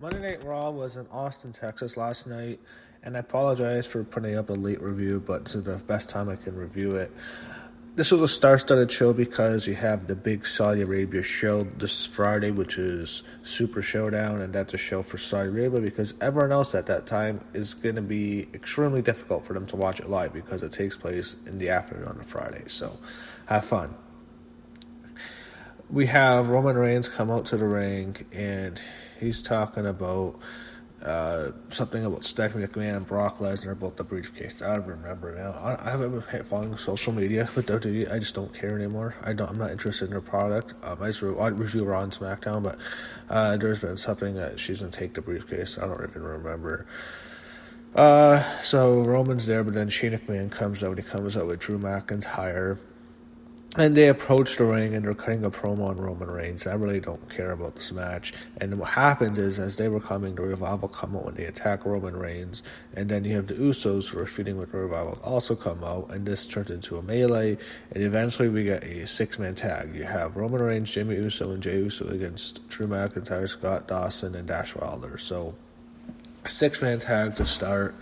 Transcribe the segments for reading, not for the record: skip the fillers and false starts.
Monday Night Raw was in Austin, Texas last night, and I apologize for putting up a late review, but this is the best time I can review it. This was a star-studded show because you have the big Saudi Arabia show this Friday, which is Super Showdown, and that's a show for Saudi Arabia because everyone else at that time is going to be extremely difficult for them to watch it live because it takes place in the afternoon on a Friday, so have fun. We have Roman Reigns come out to the ring, and he's talking about something about Stephanie McMahon and Brock Lesnar about the briefcase. I don't remember now. I haven't been following social media with WWE. I just don't care anymore. I'm not interested in their product. I review Raw and SmackDown, but there's been something that she's going to take the briefcase. I don't even remember. So Roman's there, but then Shane McMahon comes out. He comes out with Drew McIntyre. And they approach the ring and they're cutting a promo on Roman Reigns. I really don't care about this match. And what happens is, as they were coming, the Revival come out and they attack Roman Reigns. And then you have the Usos who are feuding with the Revival also come out. And this turns into a melee. And eventually we get a six-man tag. You have Roman Reigns, Jimmy Uso, and Jey Uso against Drew McIntyre, Scott Dawson, and Dash Wilder. So, a six-man tag to start.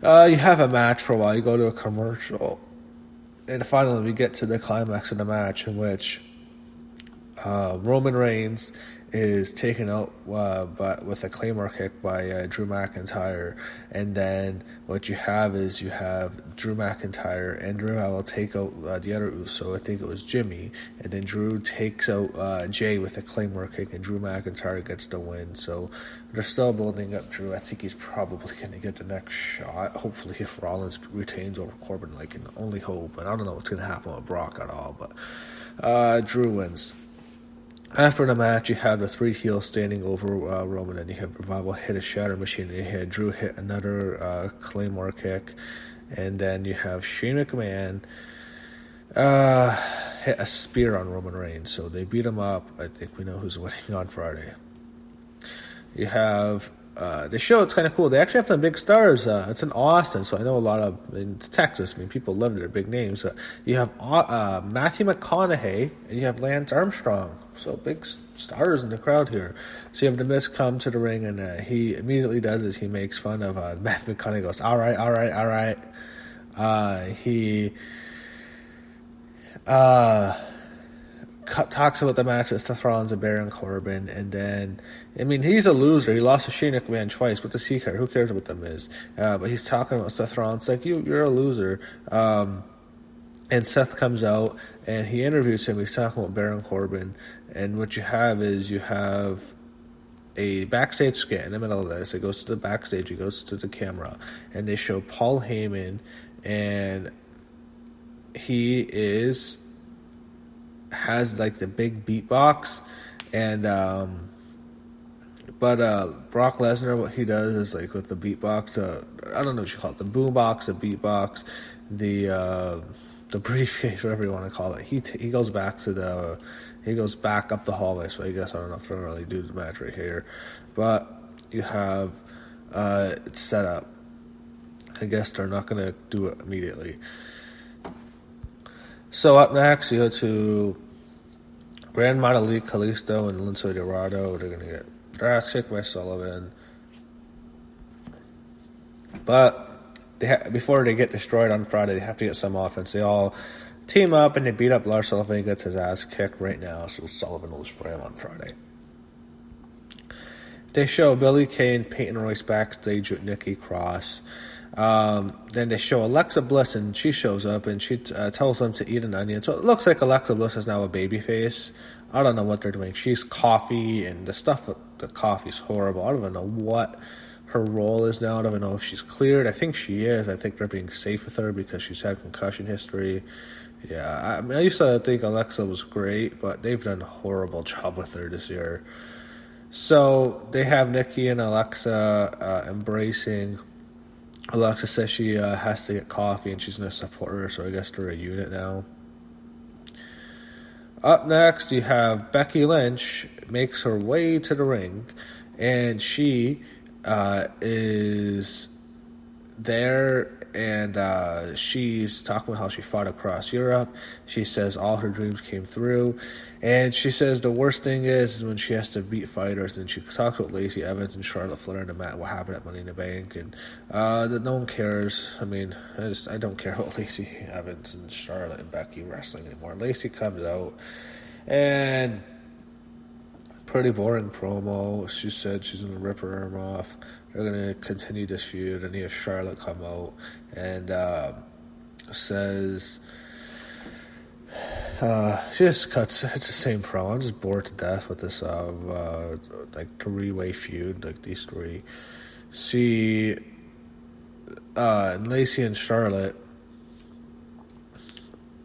You have a match for a while. You go to a commercial. And finally, we get to the climax of the match in which Roman Reigns is taken out but with a Claymore kick by Drew McIntyre. And then what you have is you have Drew McIntyre and Drew will take out the other Uso. I think it was Jimmy. And then Drew takes out Jay with a Claymore kick, and Drew McIntyre gets the win. So they're still building up Drew. I think he's probably going to get the next shot. Hopefully, if Rollins retains over Corbin, I can only hope. And I don't know what's going to happen with Brock at all. But Drew wins. After the match, you have the three heels standing over Roman, and you have Revival hit a shatter machine, and you had Drew hit another Claymore kick, and then you have Shane McMahon hit a spear on Roman Reigns, so they beat him up. I think we know who's winning on Friday. You have the show. It's kind of cool. They actually have some big stars. It's in Austin, so I know a lot of in Texas. I mean, people live there, big names. But you have Matthew McConaughey and you have Lance Armstrong. So big stars in the crowd here. So you have The Miz come to the ring, and he immediately does this. He makes fun of Matthew McConaughey. Goes, all right. He talks about the match with Seth Rollins and Baron Corbin, and then, I mean, he's a loser. He lost to Shane McMahon twice. What does he care? Who cares about The Miz? But he's talking about Seth Rollins like, you're a loser. And Seth comes out, and he interviews him. He's talking about Baron Corbin, and what you have is you have a backstage skit in the middle of this. It goes to the backstage, it goes to the camera, and they show Paul Heyman, and he has like the big beatbox, and but Brock Lesnar, what he does is like with the beatbox, I don't know what you call it, the boombox, the beatbox, the briefcase, whatever you want to call it. He goes back up the hallway. So I guess I don't know if they're gonna really do the match right here, but you have it's set up. I guess they're not gonna do it immediately. So up next, you go to Grand Metalik, Kalisto, and Lince Dorado. They're going to get their ass kicked by Sullivan. But before they get destroyed on Friday, they have to get some offense. They all team up, and they beat up Lars Sullivan. He gets his ass kicked right now, so Sullivan will destroy him on Friday. They show Billie Kay and Peyton Royce backstage with Nikki Cross. Then they show Alexa Bliss, and she shows up, and she tells them to eat an onion. So it looks like Alexa Bliss is now a babyface. I don't know what they're doing. She's coffee, and the stuff with the coffee's horrible. I don't even know what her role is now. I don't even know if she's cleared. I think she is. I think they're being safe with her because she's had concussion history. Yeah, I mean, I used to think Alexa was great, but they've done a horrible job with her this year. So they have Nikki and Alexa embracing. Alexa says she has to get coffee, and she's going to support her, so I guess they're a unit now. Up next, you have Becky Lynch makes her way to the ring, and she is there and she's talking about how she fought across Europe. She says all her dreams came through, and she says the worst thing is when she has to beat fighters. And she talks about Lacey Evans and Charlotte Flair and what happened at Money in the Bank, and that no one cares. I mean, I don't care about Lacey Evans and Charlotte and Becky wrestling anymore. Lacey comes out and pretty boring promo. She said she's going to rip her arm off. They're going to continue this feud, and you have Charlotte come out and says, she just cuts, it's the same promo. I'm just bored to death with this, like, three-way feud, like these three. Lacey and Charlotte,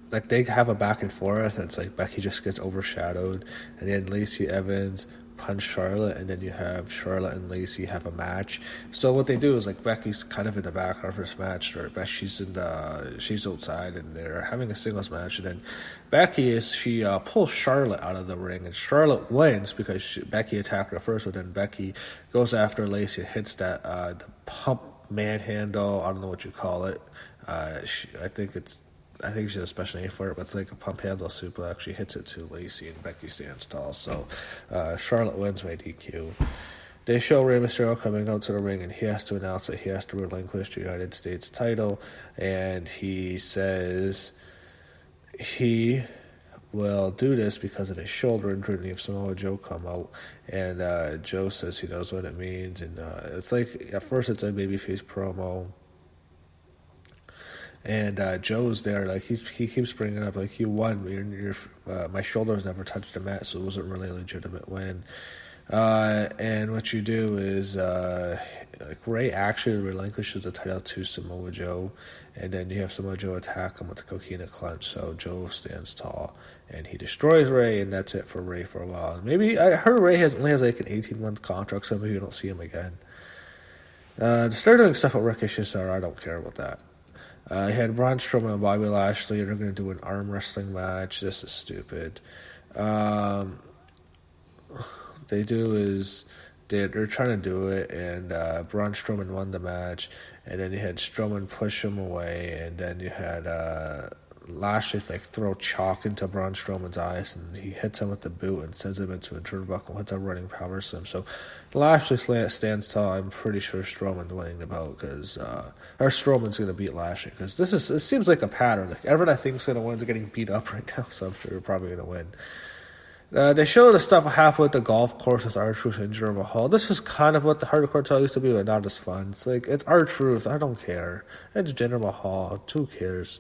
like, they have a back and forth, and it's like Becky just gets overshadowed, and then Lacey Evans punch Charlotte, and then you have Charlotte and Lacey have a match. So what they do is, like, Becky's kind of in the background for this match, or she's outside, and they're having a singles match, and then she pulls Charlotte out of the ring, and Charlotte wins because Becky attacked her first, but then Becky goes after Lacey and hits that the pump manhandle. I don't know what you call it. I think she has a special name for it, but it's like a pump handle suplex. She hits it to Lacey, and Becky stands tall. So Charlotte wins by DQ. They show Rey Mysterio coming out to the ring, and he has to announce that he has to relinquish the United States title. And he says he will do this because of his shoulder injury, and you have Samoa Joe come out. And Joe says he knows what it means. And it's like, at first it's a babyface promo. And Joe's there, like, he keeps bringing up, like, you won, my shoulders never touched the mat, so it wasn't really a legitimate win. And what you do is, like, Ray actually relinquishes the title to Samoa Joe, and then you have Samoa Joe attack him with the coquina clutch, so Joe stands tall, and he destroys Ray, and that's it for Ray for a while. Maybe, I heard Ray only has like an 18-month contract, so maybe you don't see him again. Start doing stuff with Ricochet, I don't care about that. He had Braun Strowman and Bobby Lashley. They're going to do an arm wrestling match. This is stupid. What they do is they're trying to do it, and Braun Strowman won the match, and then you had Strowman push him away, and then you had Lashley throw chalk into Braun Strowman's eyes, and he hits him with the boot and sends him into a turnbuckle, hits a running power slam. So Lashley stands tall. I'm pretty sure Strowman's winning the bout or Strowman's going to beat Lashley, because it seems like a pattern. Like, everyone I think is going to win is getting beat up right now, so I'm sure they're probably going to win. They show the stuff that happened with the golf course with R-Truth and Jinder Mahal. This is kind of what the hardcore title used to be, but not as fun. It's like, it's R-Truth. I don't care. It's Jinder Mahal. Who cares?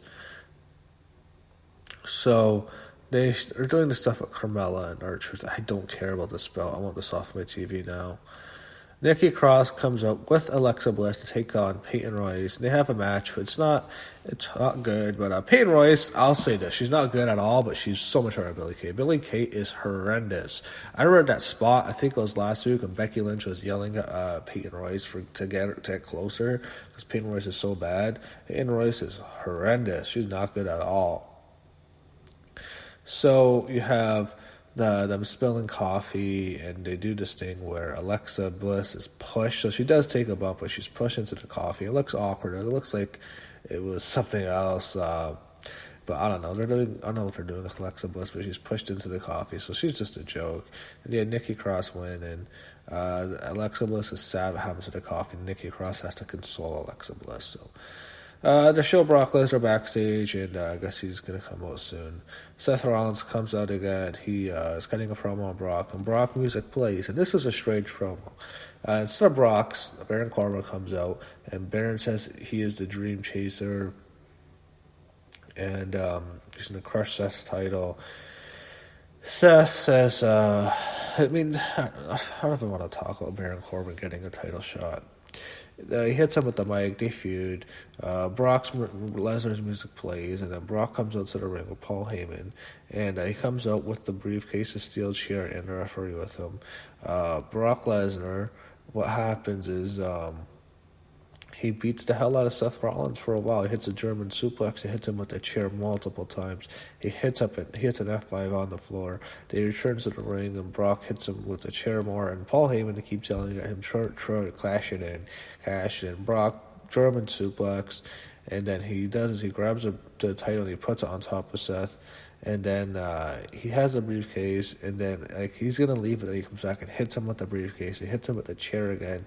So they're doing the stuff with Carmella and R-Truth. I don't care about this belt. I want this off my TV now. Nikki Cross comes up with Alexa Bliss to take on Peyton Royce. They have a match. It's not good, but Peyton Royce, I'll say this, she's not good at all, but she's so much better than Billie Kay. Billie Kay is horrendous. I remember that spot, I think it was last week, when Becky Lynch was yelling at Peyton Royce to get closer, because Peyton Royce is so bad. Peyton Royce is horrendous. She's not good at all. So you have them spilling coffee, and they do this thing where Alexa Bliss is pushed. So she does take a bump, but she's pushed into the coffee. It looks awkward. It looks like it was something else. But I don't know. I don't know what they're doing with Alexa Bliss, but she's pushed into the coffee. So she's just a joke. And yeah, Nikki Cross win, and Alexa Bliss is sad what happens to the coffee. Nikki Cross has to console Alexa Bliss. So they show Brock Lesnar backstage, and I guess he's going to come out soon. Seth Rollins comes out again. He is cutting a promo on Brock, and Brock music plays. And this is a strange promo. Instead of Brock's, Baron Corbin comes out, and Baron says he is the Dream Chaser, and he's going to crush Seth's title. Seth says, I don't know if I want to talk about Baron Corbin getting a title shot. He hits him with the mic, they feud. Lesnar's music plays, and then Brock comes out to the ring with Paul Heyman, and he comes out with the briefcase, a steel chair, and the referee with him. Brock Lesnar, what happens is he beats the hell out of Seth Rollins for a while. He hits a German suplex. He hits him with the chair multiple times. He hits an F5 on the floor. Then he returns to the ring, and Brock hits him with the chair more. And Paul Heyman keeps yelling at him, short, cash it in. Brock German suplex, and then he grabs the title and he puts it on top of Seth, and then he has the briefcase, and then like he's gonna leave it, and he comes back and hits him with the briefcase. He hits him with the chair again.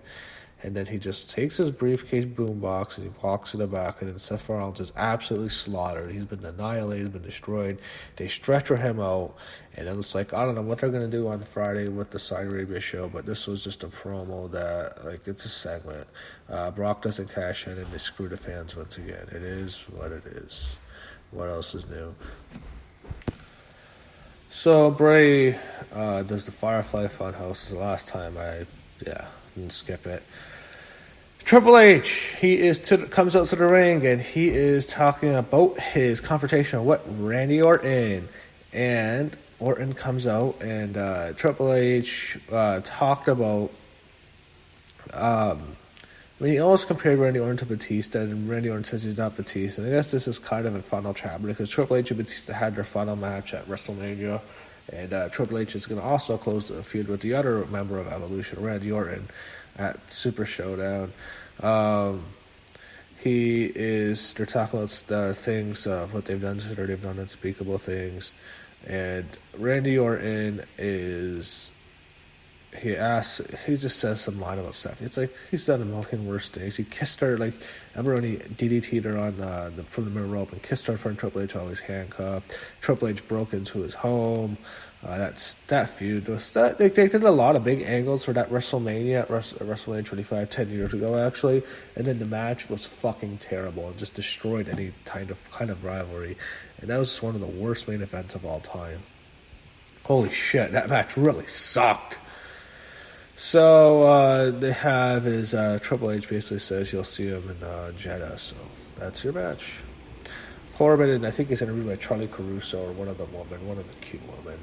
And then he just takes his briefcase boombox and he walks to the back, and then Seth Rollins is absolutely slaughtered. He's been annihilated, he's been destroyed. They stretcher him out, and then it's like, I don't know what they're going to do on Friday with the Saudi Arabia show, but this was just a promo that, like, it's a segment. Brock doesn't cash in, and they screw the fans once again. It is what it is. What else is new? So Bray does the Firefly Funhouse. This is the last time didn't skip it. Triple H, comes out to the ring, and he is talking about his confrontation with Randy Orton. And Orton comes out, and Triple H talked about... he almost compared Randy Orton to Batista, and Randy Orton says he's not Batista. And I guess this is kind of a final chapter, because Triple H and Batista had their final match at WrestleMania. And Triple H is going to also close the feud with the other member of Evolution, Randy Orton, at Super Showdown. They're talking about the things of what they've done together. They've done unspeakable things. And Randy Orton he just says some line about stuff. It's like he's done a million worse things. He kissed her, like, remember when he DDT'd her on from the middle rope and kissed her in front of Triple H while he was handcuffed. Triple H broke into his home. That feud was that they did a lot of big angles for that WrestleMania, WrestleMania 25, 10 years ago actually, and then the match was fucking terrible and just destroyed any kind of rivalry, and that was just one of the worst main events of all time. Holy shit, that match really sucked. So they have is Triple H basically says you'll see him in Jeddah, so that's your match. Corbin, and I think he's interviewed by Charlie Caruso or one of the cute women.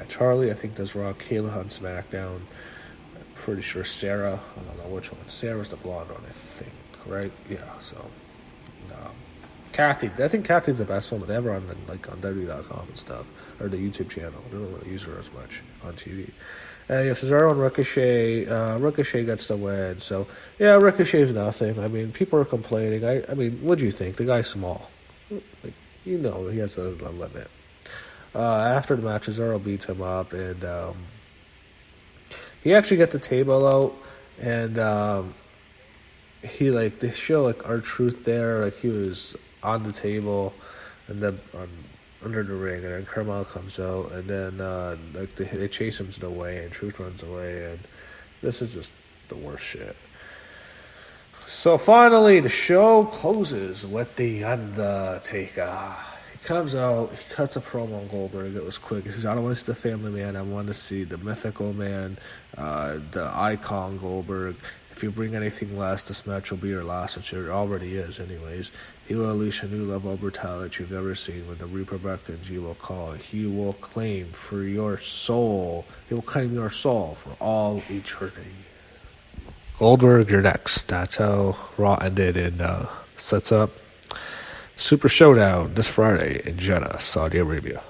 Charlie, I think, does Raw. Kayla on SmackDown. I'm pretty sure Sarah. I don't know which one. Sarah's the blonde one, I think, right? Yeah. So, Kathy. I think Kathy's the best woman ever on WWE.com and stuff, or the YouTube channel. I don't really use her as much on TV. Cesaro and Ricochet. Ricochet gets the win. So, yeah, Ricochet's nothing. I mean, people are complaining. I mean, what do you think? The guy's small. Like, he has a limit. After the match, Cesaro beats him up, and he actually gets the table out, and they show R-Truth there, like he was on the table, and then under the ring, and then Carmel comes out, and then they chase him to the way, and Truth runs away, and this is just the worst shit. So finally, the show closes with The Undertaker. He comes out, he cuts a promo on Goldberg. It was quick. He says, I don't want to see the family man, I want to see the mythical man, the icon Goldberg. If you bring anything less, this match will be your last, which it already is anyways. He will unleash a new level of brutality you've never seen. When the Reaper beckons, you will call. He will claim for your soul. He will claim your soul for all eternity. Goldberg, you're next. That's how Raw ended, and sets up Super Showdown this Friday in Jeddah, Saudi Arabia.